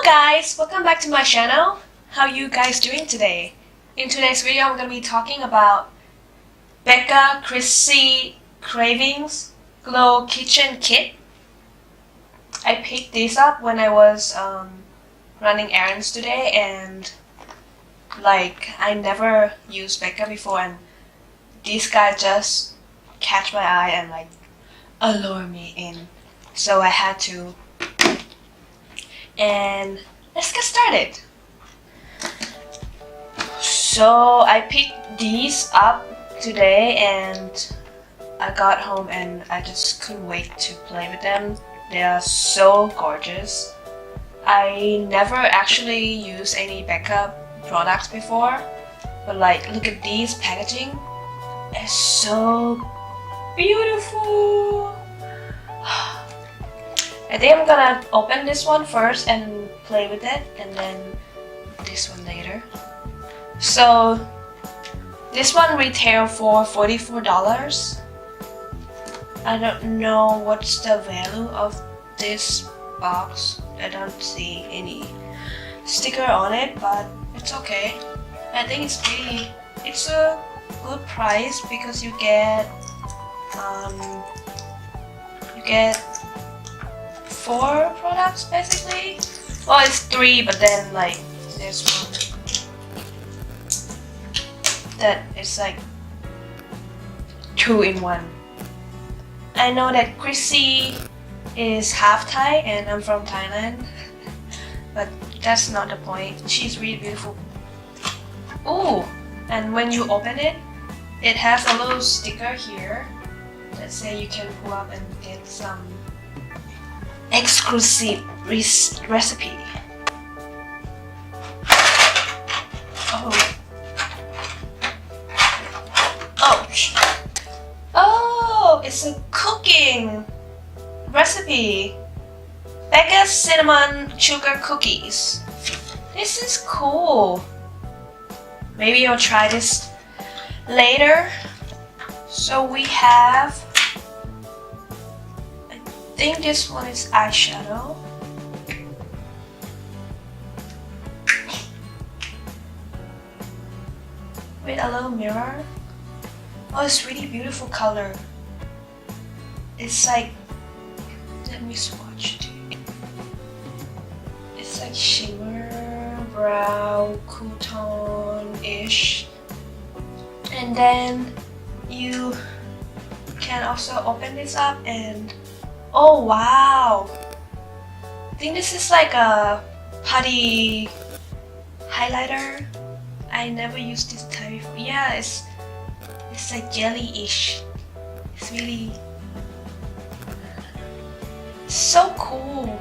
guys, welcome back to my channel. How you guys doing today? In today's video, I'm going to be talking about Becca Chrissy Cravings Glow Kitchen Kit. I picked this up when I was running errands today, and I never used Becca before, and this guy just catch my eye and allure me in. So I had to. And let's get started. So I picked these up today and I got home and I just couldn't wait to play with them. They are so gorgeous. I never actually used any Becca products before, but look at these packaging. It's so beautiful. I think I'm gonna open this one first and play with it, and then this one later. So this one retail for $44. I don't know what's the value of this box. I don't see any sticker on it, but it's okay. I think it's a good price because you get 4 products basically. Well, it's 3, but then there's one that is 2 in 1. I know that Chrissy is half Thai and I'm from Thailand, but that's not the point. She's really beautiful. Ooh, and when you open it, it has a little sticker here that say you can pull up and get some exclusive recipe. Ouch. Oh, it's a cooking recipe. Becca's cinnamon sugar cookies. This is cool. Maybe I'll try this later. So we have, I think this one is eyeshadow. With a little mirror. Oh, it's really beautiful color. It's let me swatch it. It's shimmer, brow, cool tone-ish. And then you can also open this up and oh wow! I think this is a putty highlighter. I never used this type before. Yeah, it's jelly-ish. It's really so cool.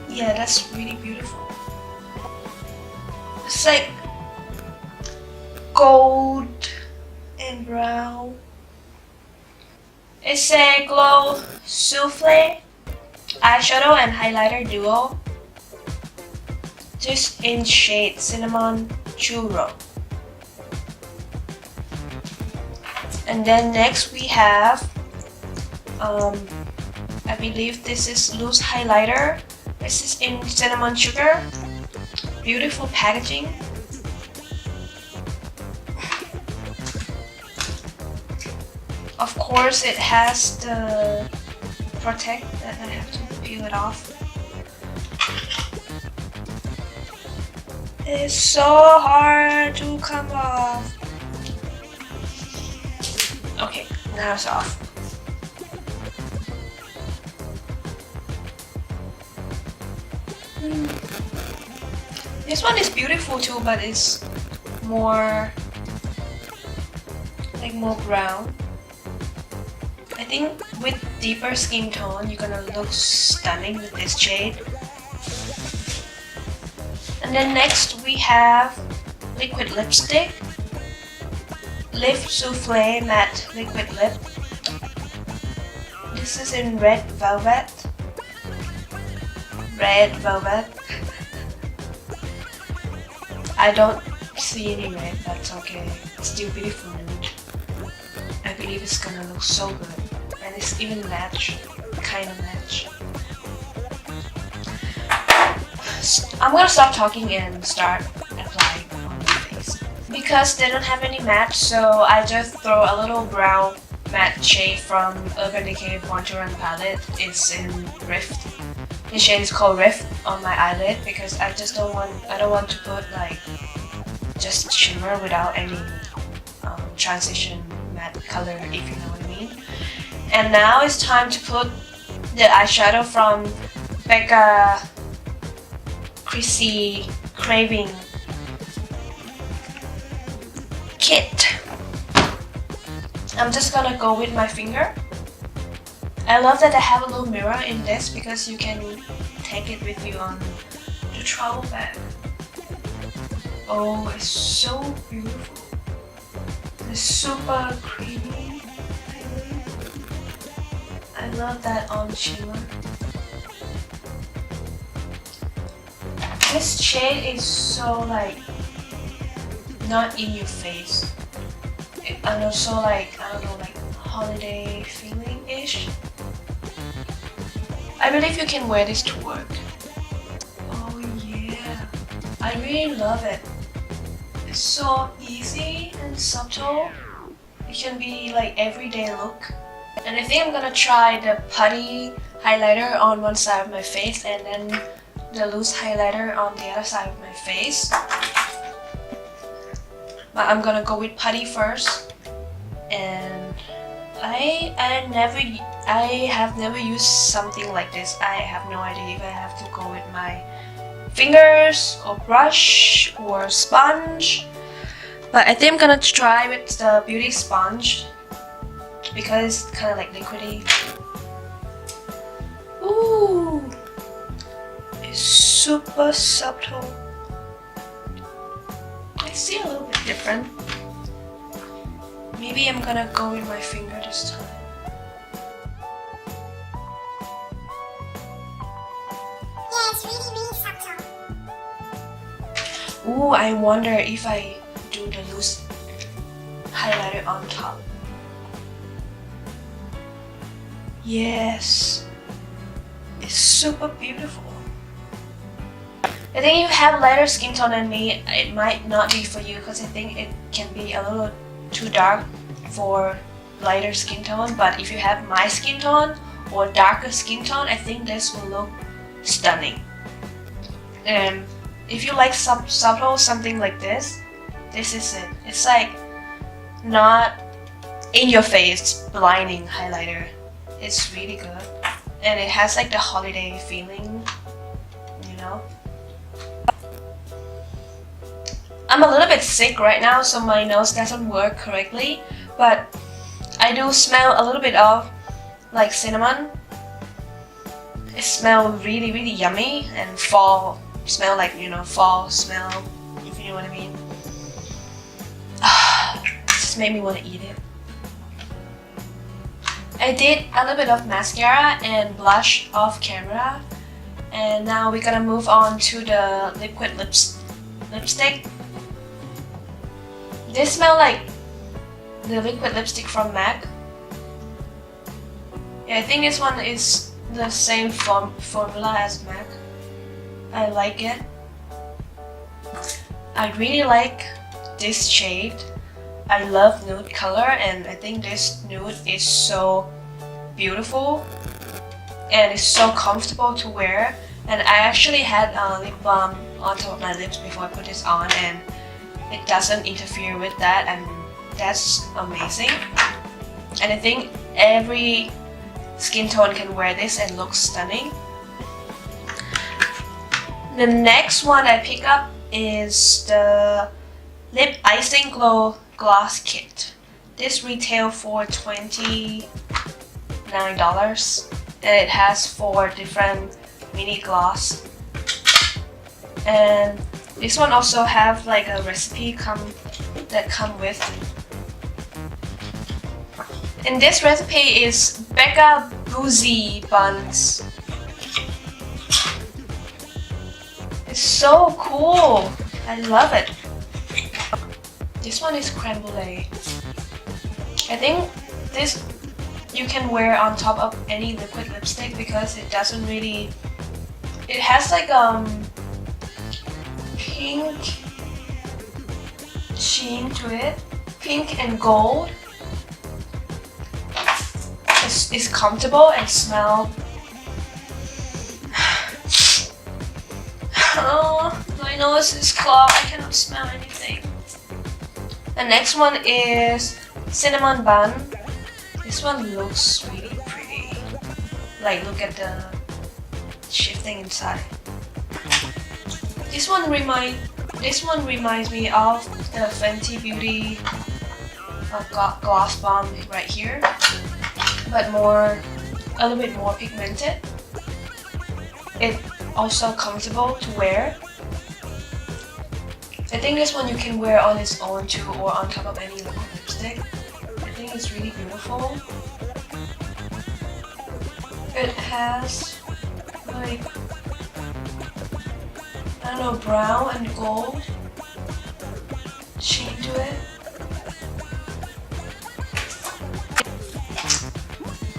Yeah, that's really beautiful. It's gold and brown. It's a glow souffle eyeshadow and highlighter duo. Just in shade cinnamon churro. And then next we have I believe this is loose highlighter. This is in cinnamon sugar. Beautiful packaging. Of course it has the protect that I have to peel it off. It's so hard to come off. Okay, now it's off. This one is beautiful too, but it's more more brown. I think with deeper skin tone, you're gonna look stunning with this shade. And then next we have liquid lipstick. Lip Souffle Matte Liquid Lip. This is in red velvet. Red velvet. I don't see any red, that's okay. It's still beautiful nude. I believe it's gonna look so good, and it's even kind of match. I'm gonna stop talking and start applying on my face. Because they don't have any matte, so I just throw a little brown matte shade from Urban Decay Born to Run palette. It's in Rift. The shade is called Rift on my eyelid because I don't want to put like just shimmer without any transition matte color, if you know what I mean. And now it's time to put the eyeshadow from Becca Chrissy Craving Kit. I'm just gonna go with my finger. I love that I have a little mirror in this because you can take it with you on the travel bag. Oh, it's so beautiful. It's super creamy. I love that on shimmer. This shade is so like not in your face, and also like I don't know, like holiday feeling-ish. I believe you can wear this to work. Oh yeah, I really love it. It's so easy and subtle. It can be like everyday look. And I think I'm gonna try the putty highlighter on one side of my face and then the loose highlighter on the other side of my face. But I'm gonna go with putty first. And I have never used something like this. I have no idea if I have to go with my fingers or brush or sponge. But I think I'm gonna try with the beauty sponge because it's kind of like liquidy. Ooh, it's super subtle. I see a little bit different. Maybe I'm gonna go with my finger this time. Yeah, it's really subtle. Ooh, I wonder if I do the loose highlighter on top. Yes, it's super beautiful. I think if you have lighter skin tone than me, it might not be for you because I think it can be a little too dark for lighter skin tone. But if you have my skin tone or darker skin tone, I think this will look stunning. And if you like subtle something like this, this is it. It's like not in your face blinding highlighter. It's really good, and it has like the holiday feeling, you know. I'm a little bit sick right now, so my nose doesn't work correctly, but I do smell a little bit of like cinnamon. It smells really, really yummy, and fall smell like, you know, fall smell, if you know what I mean. It just made me want to eat it. I did a little bit of mascara and blush off camera, and now we're gonna move on to the liquid lipstick. This smells like the liquid lipstick from MAC. Yeah, I think this one is the same formula as MAC. I like it. I really like this shade. I love nude color, and I think this nude is so beautiful and it's so comfortable to wear. And I actually had a lip balm on top of my lips before I put this on, and it doesn't interfere with that, and that's amazing. And I think every skin tone can wear this and look stunning. The next one I pick up is the Lip Icing Glow Gloss Kit. This retail for $29, and it has 4 different mini gloss. And this one also have like a recipe that come with. And this recipe is Becca Boozy Buns. It's so cool. I love it. This one is creme brulee. I think This you can wear on top of any liquid lipstick because it doesn't really. It has like pink sheen to it, pink and gold. It's comfortable and smell. Oh, my nose is clogged. I cannot smell anything. The next one is cinnamon bun. This one looks really pretty. Like, look at the shifting inside. This one reminds me of the Fenty Beauty gloss bomb right here, but a little bit more pigmented. It's also comfortable to wear. I think this one you can wear on its own too, or on top of any liquid lipstick. I think it's really beautiful. It has like, I don't know, brown and gold sheen to it.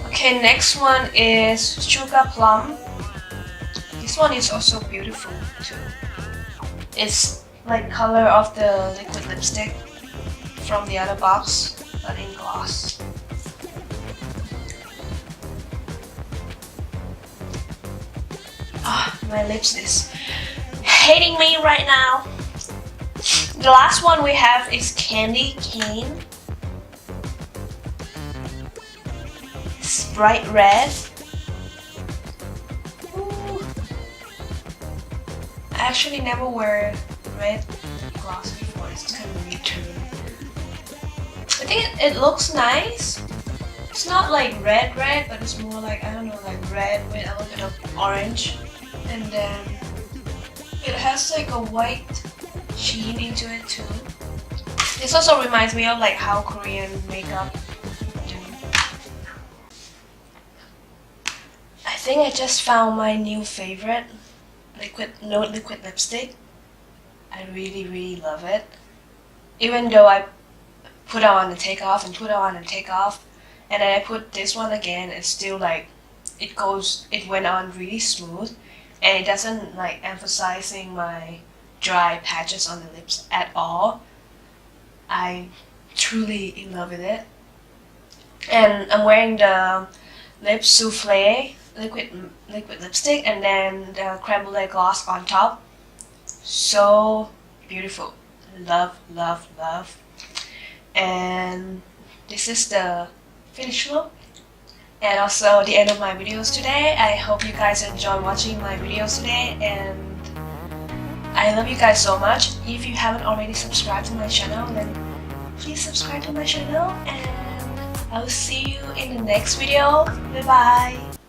Okay, next one is Sugar Plum. This one is also beautiful too. It's like color of the liquid lipstick from the other box, but in gloss. Ah, my lips is hating me right now. The last one we have is Candy Cane. It's bright red. Ooh. I actually never wear red gloss before. It's kind of weird to me. I think it looks nice. It's not like red, but it's more like, I don't know, like red with a little bit of orange. And then it has like a white sheen into it too. This also reminds me of like how Korean makeup do. I think I just found my new favorite liquid lipstick. I really love it. Even though I put on and take off and put on and take off, and then I put this one again, it's still like it went on really smooth, and it doesn't like emphasizing my dry patches on the lips at all. I'm truly in love with it. And I'm wearing the Lip Souffle liquid lipstick and then the creme brulee gloss on top. So beautiful. Love. And this is the finished look. And also the end of my videos today. I hope you guys enjoy watching my videos today, and I love you guys so much. If you haven't already subscribed to my channel, then please subscribe to my channel, and I will see you in the next video. Bye bye.